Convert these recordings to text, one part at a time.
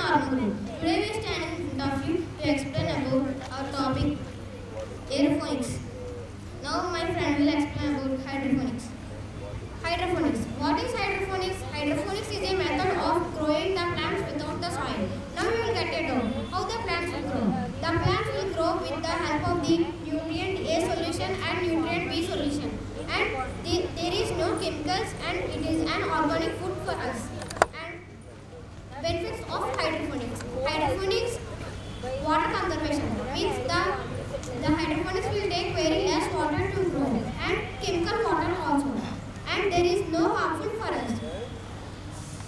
Sharma Group. Today we are standing in front of you to explain about our topic aeroponics. Now my friend will explain about hydroponics. Hydroponics. What is hydroponics? Hydroponics is a method of growing the plants without the soil. Now we will get it out. How the plants will grow? The plants will grow with the help of the nutrient A solution and nutrient B solution. And there is no chemicals and it is an organic food for us. And benefits of hydroponics. Hydroponics, water conservation means the hydroponics will take very less water to grow and chemical water also. And there is no harmful for us.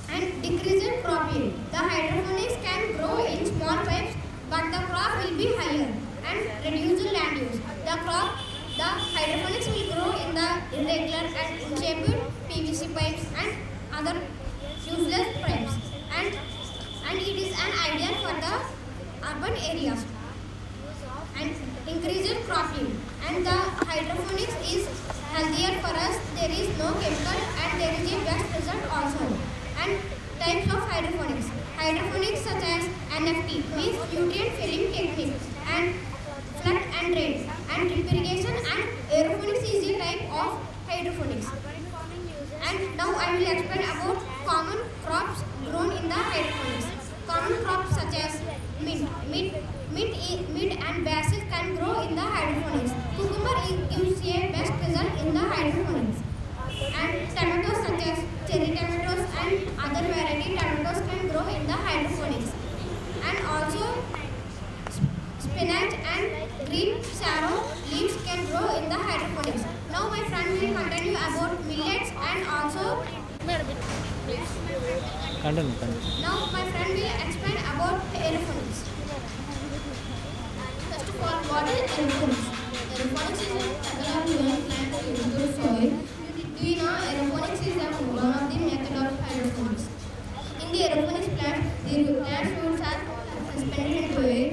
And decrease in crop yield. The hydroponics can grow in small pipes, but the crop will be higher and reduce the land use. The hydroponics will grow in the irregular and unshaped PVC pipes and other useless pipes. And it is an ideal for the urban areas. And increases crop yield. And the hydroponics is healthier for us. There is no chemical and there is a best result also. And types of hydroponics. Hydroponics such as NFT means nutrient filling technique and flood and drain and drip irrigation and aeroponics is a type of hydroponics. And now I will explain about common crops grown in the hydroponics. Common crops such as mint and basil can grow in the hydroponics. Cucumber gives a best result in the hydroponics. And tomatoes such as cherry tomatoes and other variety tomatoes can grow in the hydroponics. And also spinach and green sorrel leaves can grow in the hydroponics. Now my friend will continue about millets and also now my friend will explain about aeroponics. First of all, what is aeroponics? Aeroponics is a method of growing plants into soil. Do you know aeroponics is one of the method of hydroponics? In the aeroponics plant, the plant roots are suspended into air.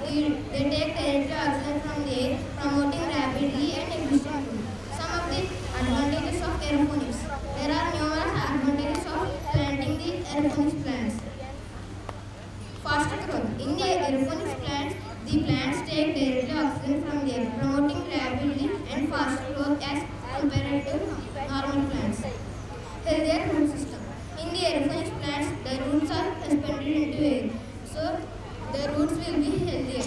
They take direct oxygen from the air, promoting rapidly and efficiently. Some of the advantages of aeroponics. There are numerous advantages of planting the aeroponics plants. Faster growth. In the aeroponics plants, the plants take directly oxygen from the air, promoting rapidly and faster growth as compared to normal plants. Healthier root system. In the aeroponics plants, the roots are suspended into air, so the roots will be healthier.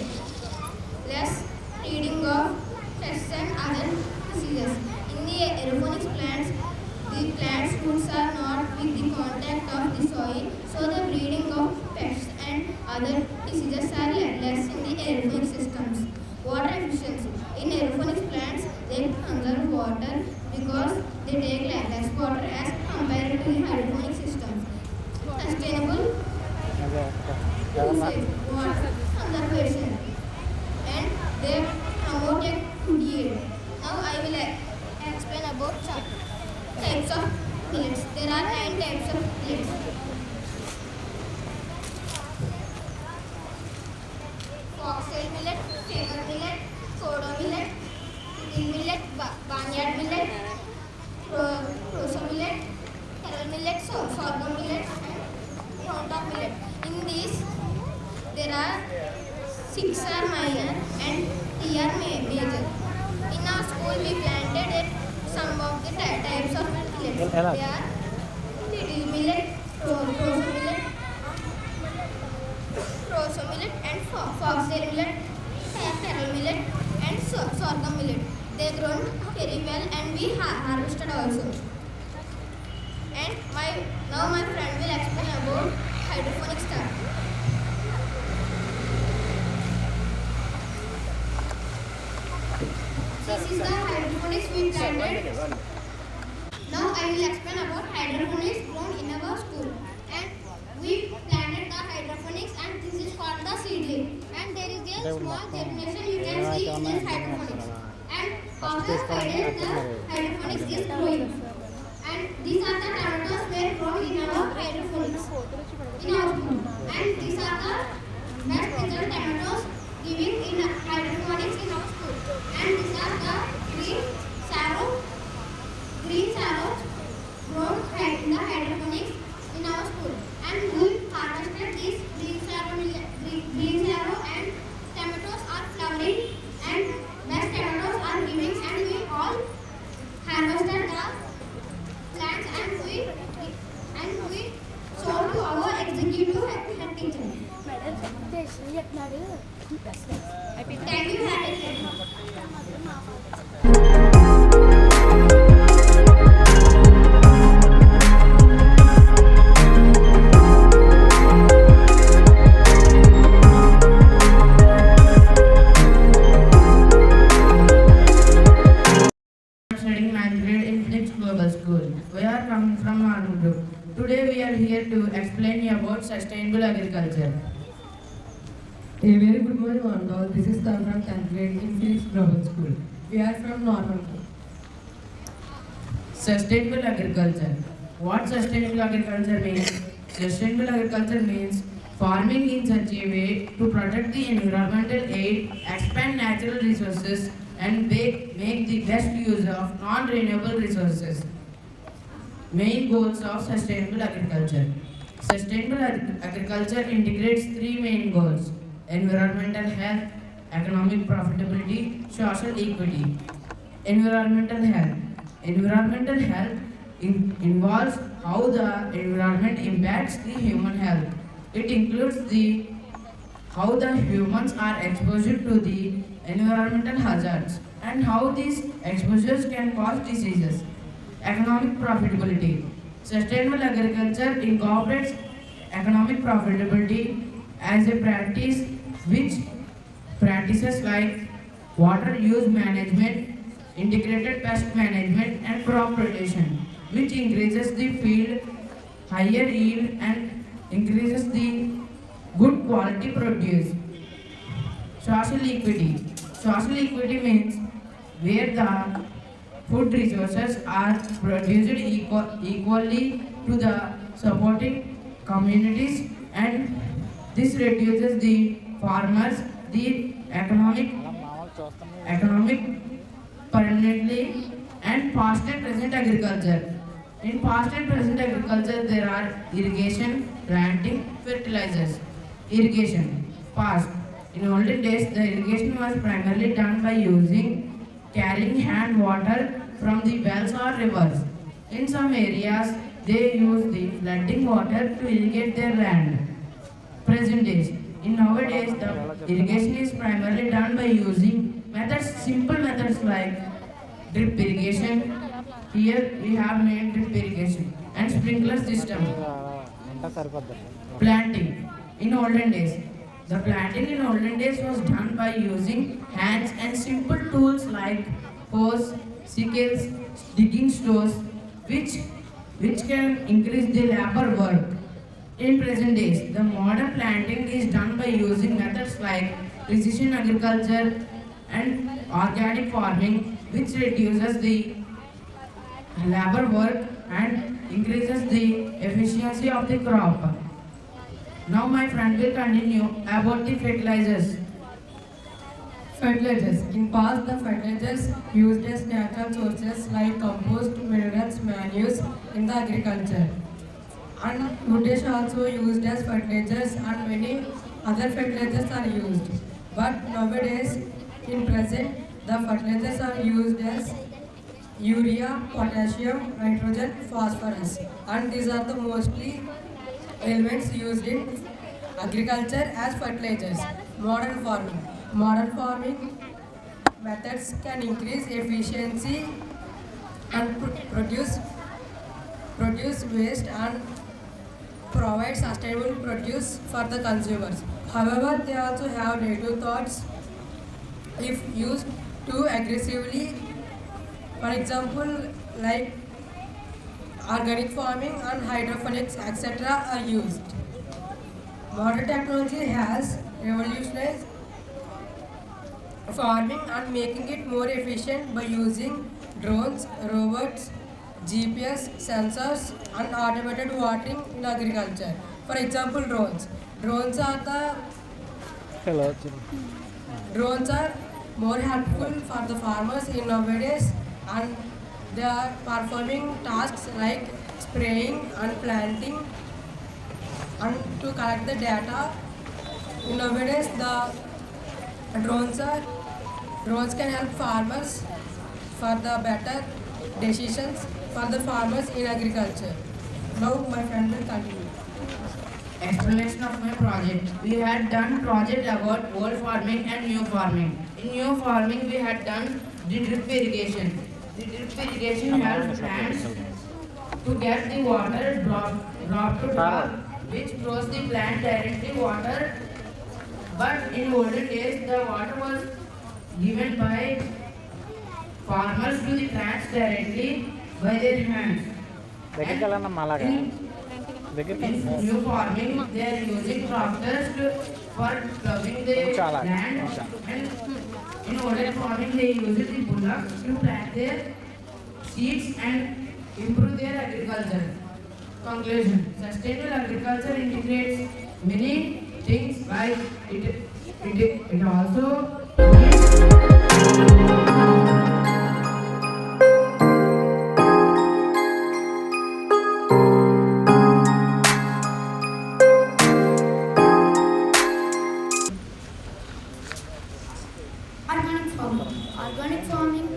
Less breeding of pests and other diseases. In the aeroponics plants, the plant's roots are not with the contact of the soil, so the breeding of pests and other diseases are less in the aeroponic systems. Water efficiency. In aeroponics plants, they conserve water because they take less water as compared to the hydroponic systems. Sustainable usage, water conservation, and they promote a good yield. Now I will explain about types of millets. There are 9 types of millets. Foxtail millet, finger millet, kodo millet, little millet, barnyard millet, proso millet, kettle millet, sorghum millet, and groundnut millet. In these, there are 6 are minor and 3 are major. In our school, we planted some of the types of millets. They are little millet, proso millet, and foxtail millet, kettle millet, and sorghum millet. They grown very well and we harvested also. And now my friend will explain about hydroponic start. This is the hydroponics we planted. Now I will explain about hydroponics grown in our school. And we planted the hydroponics and this is called the seedling. And there is a small germination you can see in this hydroponics. And after 5 days the hydroponics is growing. And these are the tomatoes were grown in our hydroponics in our school. And these are the best result tomatoes giving in hydroponics in our school. And these are the green sorrow grown in the hydroponics in our school. And we harvested these green executive head teacher. Thank you, Happy. Studying ninth grade in Flix Global School. We are coming from Army Group. Today we are here to explain you about sustainable agriculture. A very good morning on all. This is Tan from 10th grade in Felix Global School. We are from Normal. Sustainable agriculture. What sustainable agriculture means? Sustainable agriculture means farming in such a way to protect the environmental aid, expand natural resources, and make the best use of non-renewable resources. Main goals of sustainable agriculture. Sustainable agriculture integrates three main goals: environmental health, economic profitability, social equity. Environmental health. Environmental health involves how the environment impacts the human health. It includes the how the humans are exposed to the environmental hazards and how these exposures can cause diseases. Economic profitability. Sustainable agriculture incorporates economic profitability as a practice which practices like water use management, integrated pest management and crop rotation, which increases the field higher yield and increases the good quality produce. Social equity. Social equity means where the food resources are produced equally to the supporting communities, and this reduces the farmers the economic permanently. And past and present agriculture. In past and present agriculture there are irrigation, planting, fertilizers. Irrigation. Past. In olden days the irrigation was primarily done by carrying hand water from the wells or rivers. In some areas they use the flooding water to irrigate their land. Present days. In nowadays the irrigation is primarily done by using simple methods like drip irrigation. Here we have made drip irrigation and sprinkler system. Planting. In olden days, the planting in olden days was done by using hands and simple tools like hoes, sickles, digging stones, which can increase the labor work. In present days, the modern planting is done by using methods like precision agriculture and organic farming, which reduces the labor work and increases the efficiency of the crop. Now my friend will continue about the fertilizers. Fertilizers. In past, the fertilizers used as natural sources like compost, minerals, manures in the agriculture. And potash also used as fertilizers, and many other fertilizers are used. But nowadays, in present, the fertilizers are used as urea, potassium, nitrogen, phosphorus, and these are the mostly elements used in agriculture as fertilizers. Modern farming methods can increase efficiency and produce waste and provide sustainable produce for the consumers. However, they also have negative thoughts if used too aggressively. For example, like organic farming and hydroponics, etc. are used. Modern technology has revolutionized farming and making it more efficient by using drones, robots, GPS, sensors, and automated watering in agriculture. For example, drones. Drones are more helpful for the farmers in nowadays, and they are performing tasks like spraying and planting and to collect the data. In nowadays, the drones can help farmers for the better decisions for the farmers in agriculture. Now my friend will continue. explanation of my project. We had done project about old farming and new farming. In new farming, we had done the drip irrigation. The drip irrigation helps plants to get the water drop to drop, which grows the plant directly water. But in olden days, the water was given by farmers to the plants directly by their hands. దగ్గరికి వెళ్ళాలమ్మా అలాగా దగ్గరికి In new farming, they are using tractors for ploughing the Chala. land. And in older farming, they use the bullocks to plant their seeds and improve their agriculture. Conclusion: sustainable agriculture integrates many things like it also Organic farming. Organic farming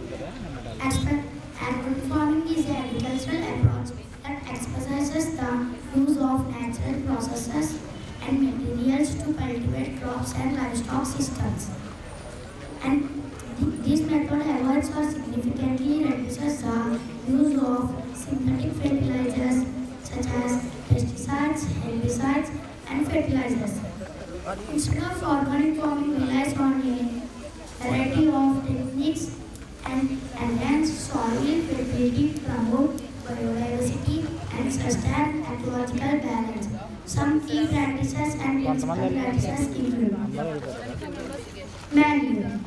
Organic farming is an agricultural approach that emphasizes the use of natural processes and materials to cultivate crops and livestock systems. And this method avoids or significantly reduces the use of synthetic fertilizers such as pesticides, herbicides, and fertilizers. Instead of organic farming relies on a variety of techniques and enhance soil fertility, promote biodiversity, and sustain ecological balance. Some key practices and principal practices include manure.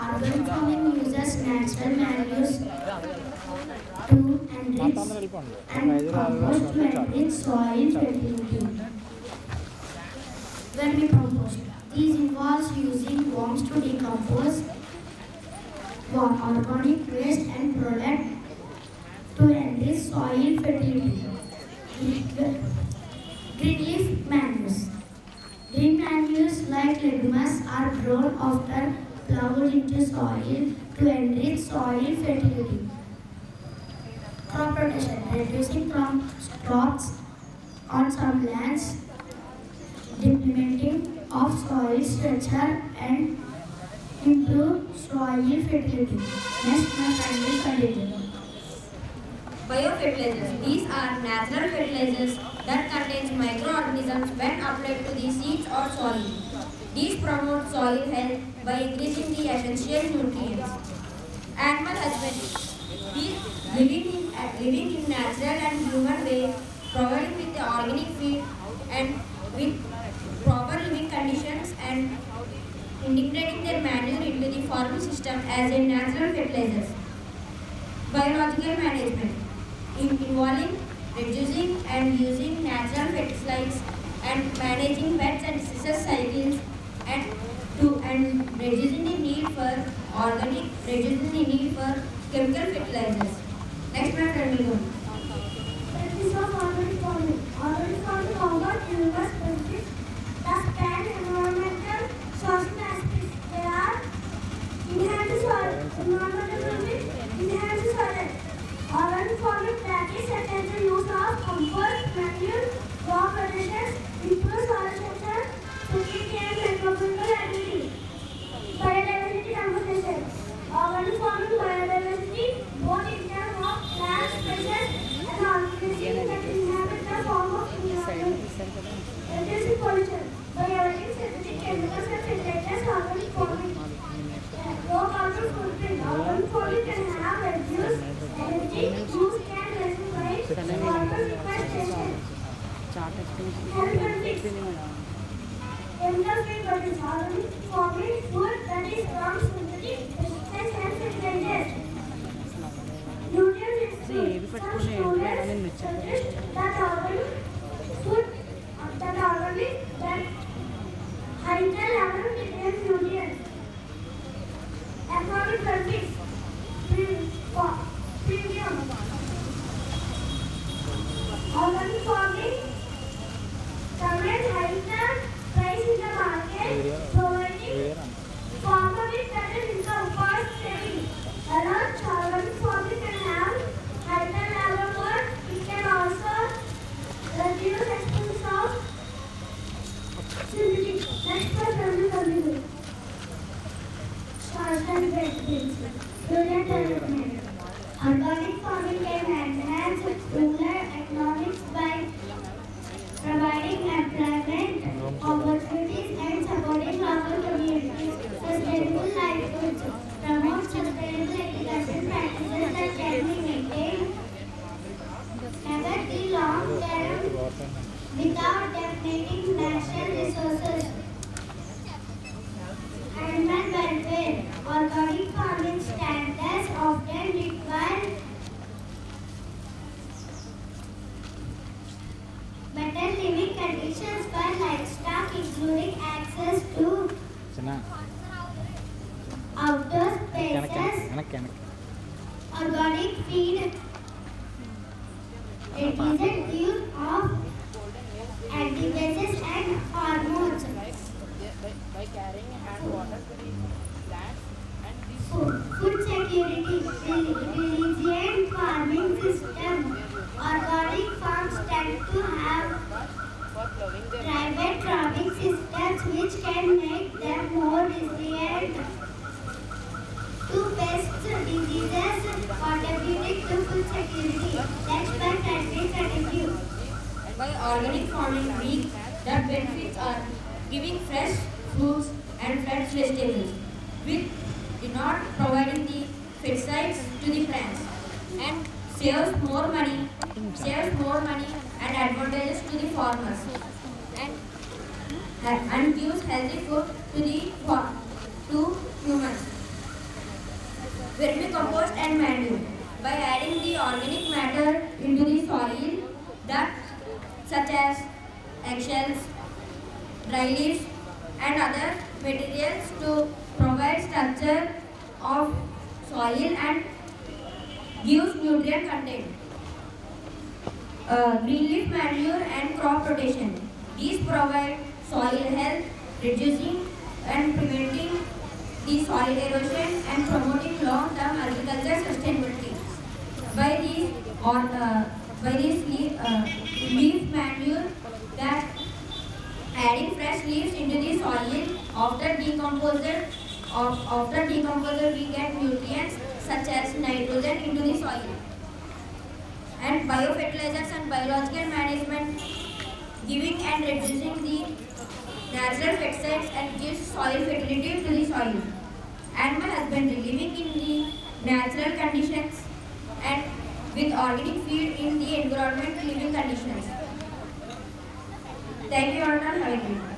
Organic farming uses natural manures to enrich and compost to enrich soil fertility. Vermicompost. These involves using worms to decompose organic waste and product to enrich soil fertility. Green leaf manures. Green manures like legumes are grown after plowed into soil to enrich soil fertility. Crop rotation. Reducing crops on some lands, implementing of soil structure and improve soil fertility. Next, my final fertilizer. Biofertilizers. These are natural fertilizers that contain microorganisms when applied to the seeds or soil. These promote soil health by increasing the essential nutrients. Animal husbandry. These living in natural and human ways, providing with the organic feed and with proper living conditions and integrating their manure into the farming system as a natural fertilizers. Biological management involving reducing and using natural pesticides and managing pests and disease cycles and reducing the need for reducing the need for chemical fertilizers. Next, my friend will go. Practice of organic farming. Organic farming offers numerous benefits that span environmental, social aspects. There are enhanced soil, environmental benefits, enhanced soil. Organic farming practice such as the use of compost, manure, crop rotations, improves soil structure, fertility and microbial activity. Biodiversity conservation. Organic farming biodiversity, both in terms of plant species and organisms that inhabit the form of environment. Reducing pollution. By avoiding synthetic chemicals and fertilizers, organic farming. Low carbon footprint. Organic farming can have reduced energy use can lessen by water deforestation. Health benefits. Chemical-free products. Organic farming food that is from synthetic pesticides and fertilizers. Nutrient food. Some students suggest that organic food that higher level contains nutrients. Economic benefits. Premium. Organic farming commands higher price in the market, providing farmer with better income cost saving. Along organic farming can have higher labor cost. It can also development. Organic farming can enhance rural economics by providing employment opportunities and supporting local communities. Sustainable livelihoods promote sustainable agricultural practices that can be maintained over the long term without depleting natural resources. Animal welfare. Organic farming standards often require better living conditions for livestock, including access to చిన్న outdoor వెనక్కి spaces, వెనక్కి వెనక్కి organic feed, reduced use of antibiotics and hormones. Food security, resilient farming system. Organic farms tend to have private farming systems which can make them more resilient to pests, diseases, contributing to food security. That's my friendly continue. By organic farming, we the benefits are giving fresh fruits and fresh vegetables, with not providing the pesticides to the plants, and saves more money and advantages to the farmers, and gives healthy food to humans. Vermicompost and manure. By adding the organic matter into the soil, that such as eggshells, dry leaves, and other materials to provide structure of soil and gives nutrient content. Green leaf manure and crop rotation. These provide soil health, reducing and preventing the soil erosion and promoting long-term agriculture sustainability. By these leaf manure, that adding fresh leaves into the soil after decomposer we get nutrients such as nitrogen into the soil. And biofertilizers and biological management, giving and reducing the natural pesticides and gives soil fertility to the soil. Animal husbandry, living in the natural conditions and with organic feed in the environment living conditions. Thank you all, have a great day.